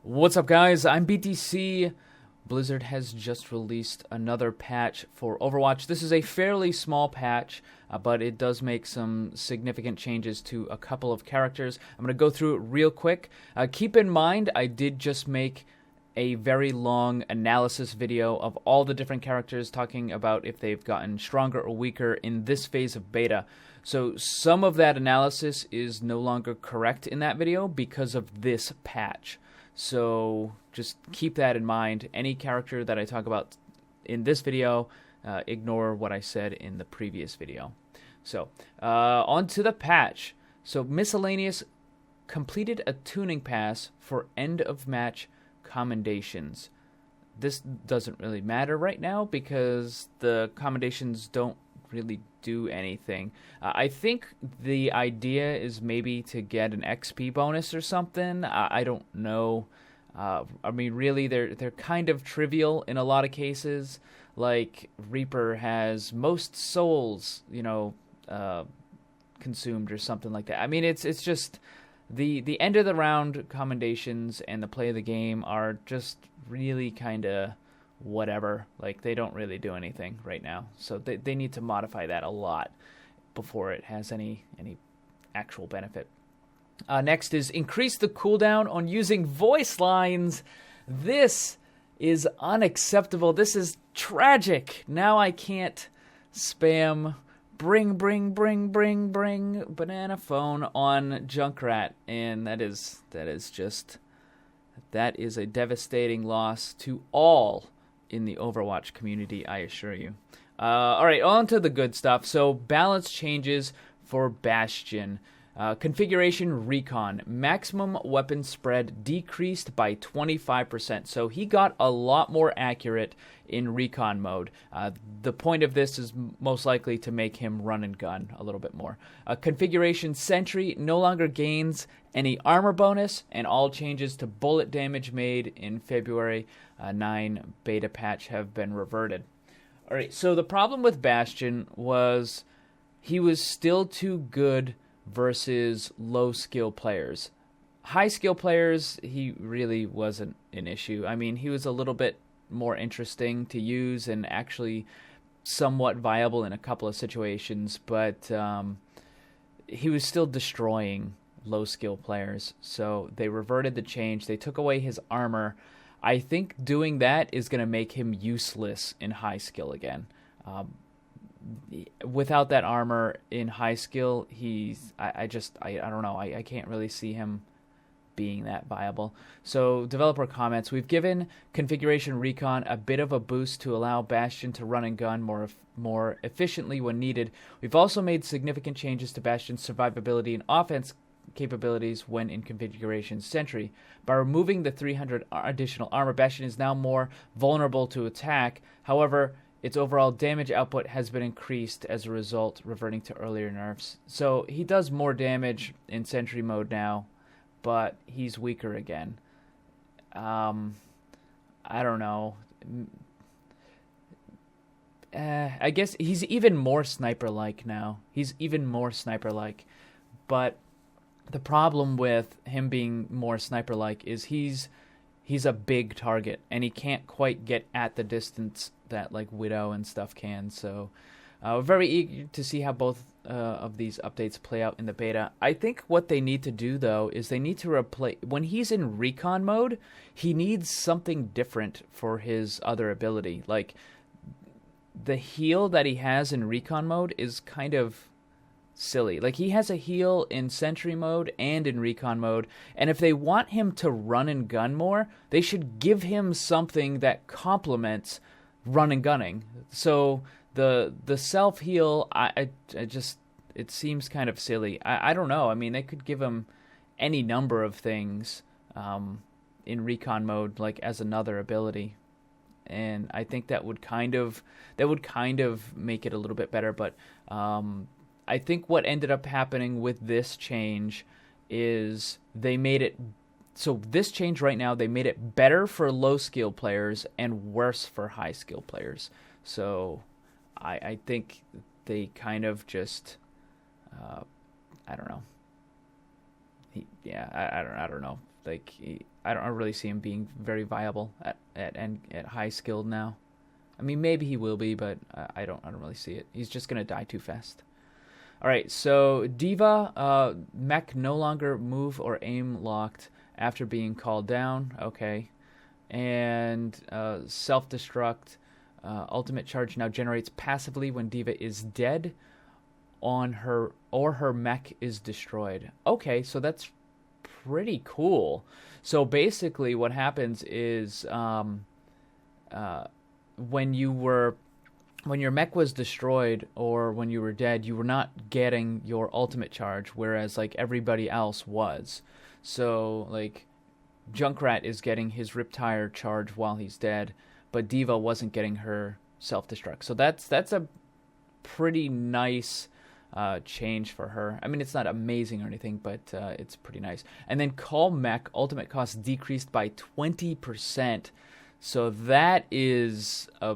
What's up, guys? I'm BTC. Blizzard has just released another patch for Overwatch. This is a fairly small patch, but it does make some significant changes to a couple of characters. I'm going to go through it real quick. Keep in mind, I did just make a very long analysis video of all the different characters, talking about if they've gotten stronger or weaker in this phase of beta. So some of that analysis is no longer correct in that video because of this patch. So just keep that in mind. Any character that I talk about in this video, ignore what I said in the previous video. So on to the patch. So Miscellaneous completed a tuning pass for end of match commendations. This doesn't really matter right now because the commendations don't really do anything. I think the idea is maybe to get an XP bonus or something. I don't know. I mean, really, they're kind of trivial in a lot of cases. Like Reaper has most souls, consumed or something like that. I mean, it's just the end of the round commendations and the play of the game are just really kind of whatever. Like, they don't really do anything right now, so they need to modify that a lot before it has any actual benefit. Next is increase the cooldown on using voice lines. This is unacceptable. This is tragic. Now I can't spam bring banana phone on Junkrat, and that is a devastating loss to all in the Overwatch community, I assure you. All right, on to the good stuff. So balance changes for Bastion. Configuration recon. Maximum weapon spread decreased by 25%. So he got a lot more accurate in recon mode. The point of this is most likely to make him run and gun a little bit more. Configuration Sentry no longer gains any armor bonus, and all changes to bullet damage made in February 9 beta patch have been reverted. All right, so the problem with Bastion was he was still too good versus low skill players. High skill players, he really wasn't an issue. I mean, he was a little bit more interesting to use and actually somewhat viable in a couple of situations, but he was still destroying low skill players. So they reverted the change. They took away his armor. I think doing that is going to make him useless in high skill again. Without that armor in high skill, I don't know. I can't really see him being that viable. So developer comments, we've given Configuration Recon a bit of a boost to allow Bastion to run and gun more efficiently when needed. We've also made significant changes to Bastion's survivability and offense capabilities when in Configuration Sentry. By removing the 300 additional armor, Bastion is now more vulnerable to attack. However, its overall damage output has been increased as a result, reverting to earlier nerfs. So he does more damage in Sentry mode now, but he's weaker again. I don't know. I guess he's even more sniper-like now. But the problem with him being more sniper-like is he's a big target, and he can't quite get at the distance that like Widow and stuff can. So we're very eager to see how both of these updates play out in the beta. I think what they need to do, though, is they need to replace... When he's in recon mode, he needs something different for his other ability. Like, the heal that he has in recon mode is kind of silly. Like, he has a heal in Sentry mode and in recon mode, and if they want him to run and gun more, they should give him something that complements run and gunning. So the self heal, I just, it seems kind of silly. I don't know. I mean, they could give him any number of things in recon mode, like as another ability, and I think that would kind of make it a little bit better. But I think what ended up happening with this change is they made it... So this change right now, they made it better for low-skill players and worse for high-skill players. So I think they kind of just... I don't know. I don't know. Like I don't really see him being very viable at high skilled now. I mean, maybe he will be, but I don't really see it. He's just gonna die too fast. All right, so Diva, mech no longer move or aim locked after being called down. Okay, and self-destruct. Ultimate charge now generates passively when Diva is dead on her or her mech is destroyed. Okay, so that's pretty cool. So basically what happens is when your mech was destroyed or when you were dead, you were not getting your ultimate charge, whereas like everybody else was. So like Junkrat is getting his Riptire charge while he's dead, but Diva wasn't getting her self-destruct. So that's a pretty nice change for her. I mean, it's not amazing or anything, but it's pretty nice. And then Call Mech ultimate cost decreased by 20%. So that is a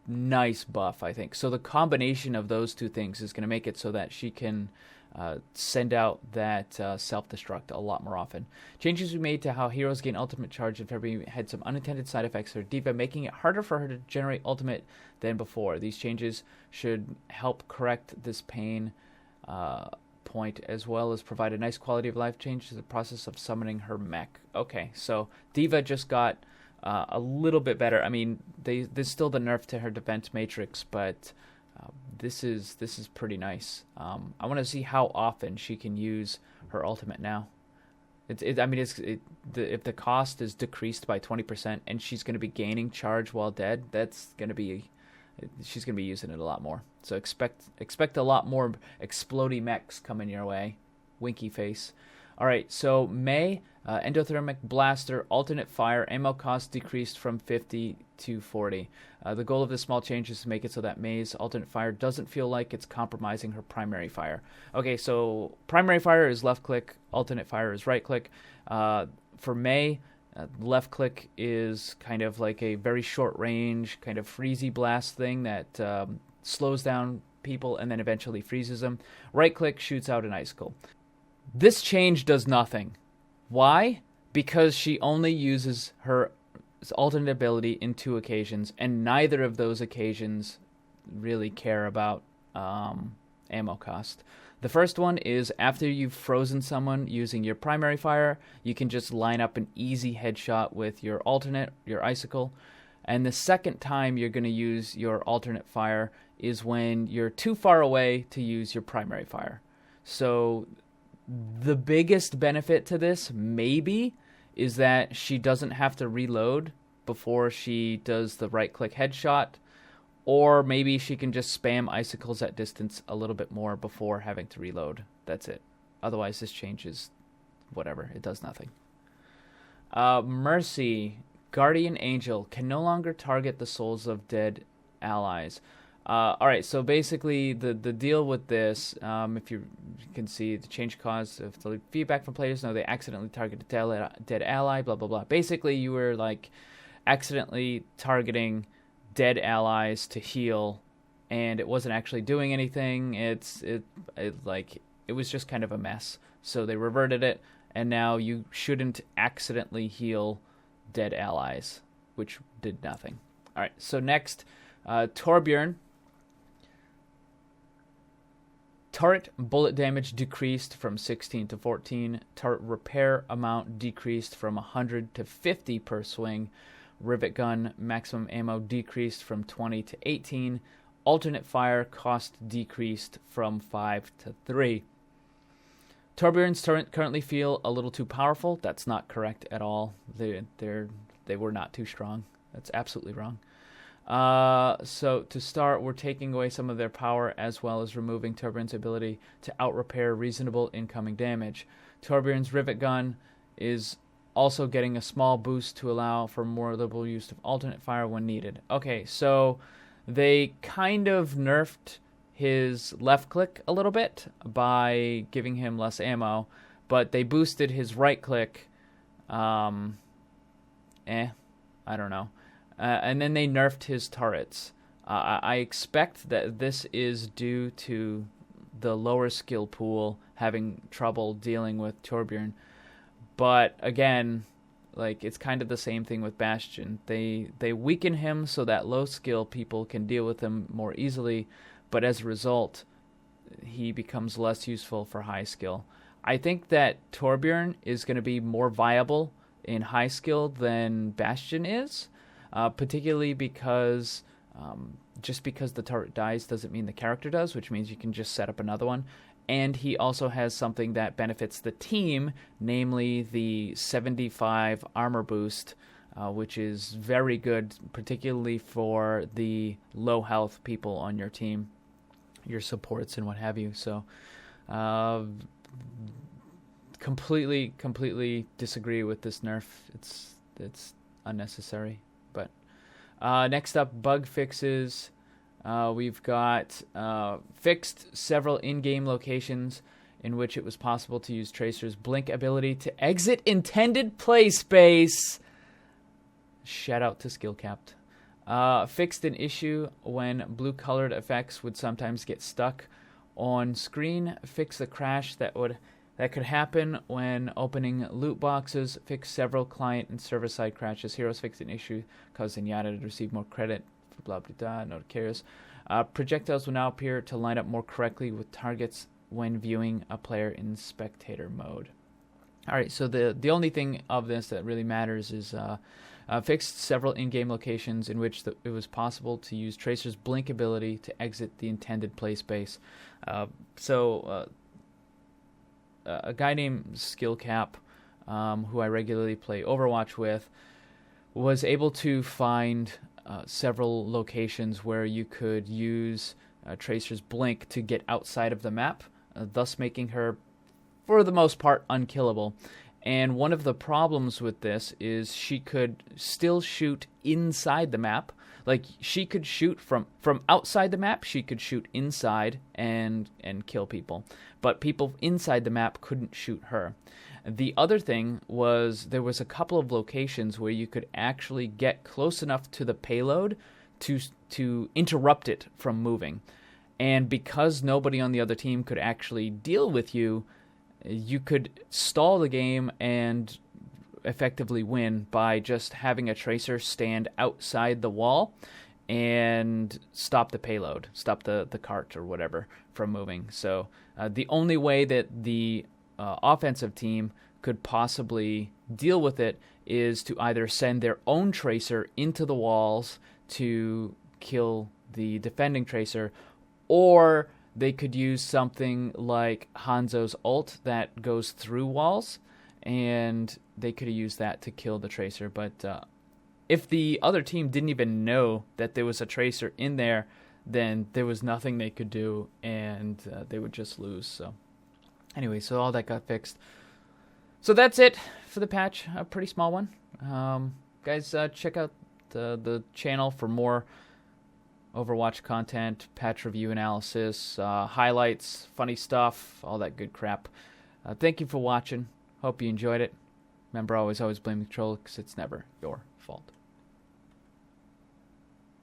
nice buff, I think. So the combination of those two things is going to make it so that she can send out that self-destruct a lot more often. Changes we made to how heroes gain ultimate charge in February had some unintended side effects for Diva, making it harder for her to generate ultimate than before. These changes should help correct this pain point, as well as provide a nice quality of life change to the process of summoning her mech. Okay, so Diva just got a little bit better. I mean, there's still the nerf to her defense matrix, but this is pretty nice. I want to see how often she can use her ultimate now. If the cost is decreased by 20% and she's going to be gaining charge while dead, she's going to be using it a lot more. So expect a lot more explodey mechs coming your way. Winky face. All right, so May, endothermic blaster, alternate fire, ammo cost decreased from 50 to 40. The goal of this small change is to make it so that May's alternate fire doesn't feel like it's compromising her primary fire. Okay, so primary fire is left click, alternate fire is right click. For May, left click is kind of like a very short range, kind of freezy blast thing that slows down people and then eventually freezes them. Right click shoots out an icicle. This change does nothing. Why? Because she only uses her alternate ability in 2 occasions, and neither of those occasions really care about ammo cost. The first one is after you've frozen someone using your primary fire, you can just line up an easy headshot with your alternate, your icicle. And the second time you're going to use your alternate fire is when you're too far away to use your primary fire. So the biggest benefit to this, maybe, is that she doesn't have to reload before she does the right-click headshot, or maybe she can just spam icicles at distance a little bit more before having to reload. That's it. Otherwise, this changes whatever. It does nothing. Mercy, Guardian Angel, can no longer target the souls of dead allies. Alright, so basically the deal with this, if you can see the change cause of the feedback from players, no, they accidentally targeted a dead ally, blah, blah, blah. Basically, you were like accidentally targeting dead allies to heal, and it wasn't actually doing anything. It was just kind of a mess. So they reverted it, and now you shouldn't accidentally heal dead allies, which did nothing. Alright, so next, Torbjorn. Turret bullet damage decreased from 16 to 14. Turret repair amount decreased from 100 to 50 per swing. Rivet gun maximum ammo decreased from 20 to 18. Alternate fire cost decreased from 5 to 3. Torbjorn's turret currently feel a little too powerful. That's not correct at all. They were not too strong. That's absolutely wrong. So to start, we're taking away some of their power as well as removing Torbjorn's ability to out-repair reasonable incoming damage. Torbjorn's Rivet Gun is also getting a small boost to allow for more liberal use of alternate fire when needed. Okay, so they kind of nerfed his left click a little bit by giving him less ammo, but they boosted his right click. I don't know. And then they nerfed his turrets. I expect that this is due to the lower skill pool having trouble dealing with Torbjorn. But again, like, it's kind of the same thing with Bastion. They weaken him so that low skill people can deal with him more easily, but as a result, he becomes less useful for high skill. I think that Torbjorn is going to be more viable in high skill than Bastion is, particularly because just because the turret dies doesn't mean the character does, which means you can just set up another one. And he also has something that benefits the team, namely the 75 armor boost, which is very good, particularly for the low health people on your team, your supports and what have you. So completely disagree with this nerf. It's unnecessary. But next up, bug fixes. We've got fixed several in-game locations in which it was possible to use Tracer's blink ability to exit intended play space. Shout out to Skill Capped. Fixed an issue when blue-colored effects would sometimes get stuck on screen. Fixed the crash that could happen when opening loot boxes. Fixed several client and server-side crashes. Heroes fixed an issue causing Yada to receive more credit. Blah blah blah. No cares. Projectiles will now appear to line up more correctly with targets when viewing a player in spectator mode. All right. So the only thing of this that really matters is fixed several in-game locations in which it was possible to use Tracer's blink ability to exit the intended play space. A guy named Skillcap, who I regularly play Overwatch with, was able to find several locations where you could use Tracer's blink to get outside of the map, thus making her, for the most part, unkillable. And one of the problems with this is she could still shoot inside the map. Like, she could shoot from outside the map, she could shoot inside and kill people. But people inside the map couldn't shoot her. The other thing was there was a couple of locations where you could actually get close enough to the payload to interrupt it from moving. And because nobody on the other team could actually deal with you, you could stall the game and effectively win by just having a Tracer stand outside the wall and stop the payload, stop the cart or whatever from moving. So the only way that the offensive team could possibly deal with it is to either send their own Tracer into the walls to kill the defending Tracer, or they could use something like Hanzo's ult that goes through walls, and they could use that to kill the Tracer. But if the other team didn't even know that there was a Tracer in there, then there was nothing they could do, and they would just lose. So anyway, so all that got fixed. So that's it for the patch. A pretty small one. Guys, check out the channel for more Overwatch content, patch review analysis, highlights, funny stuff, all that good crap. Thank you for watching. Hope you enjoyed it. Remember, always blame the controller because it's never your fault.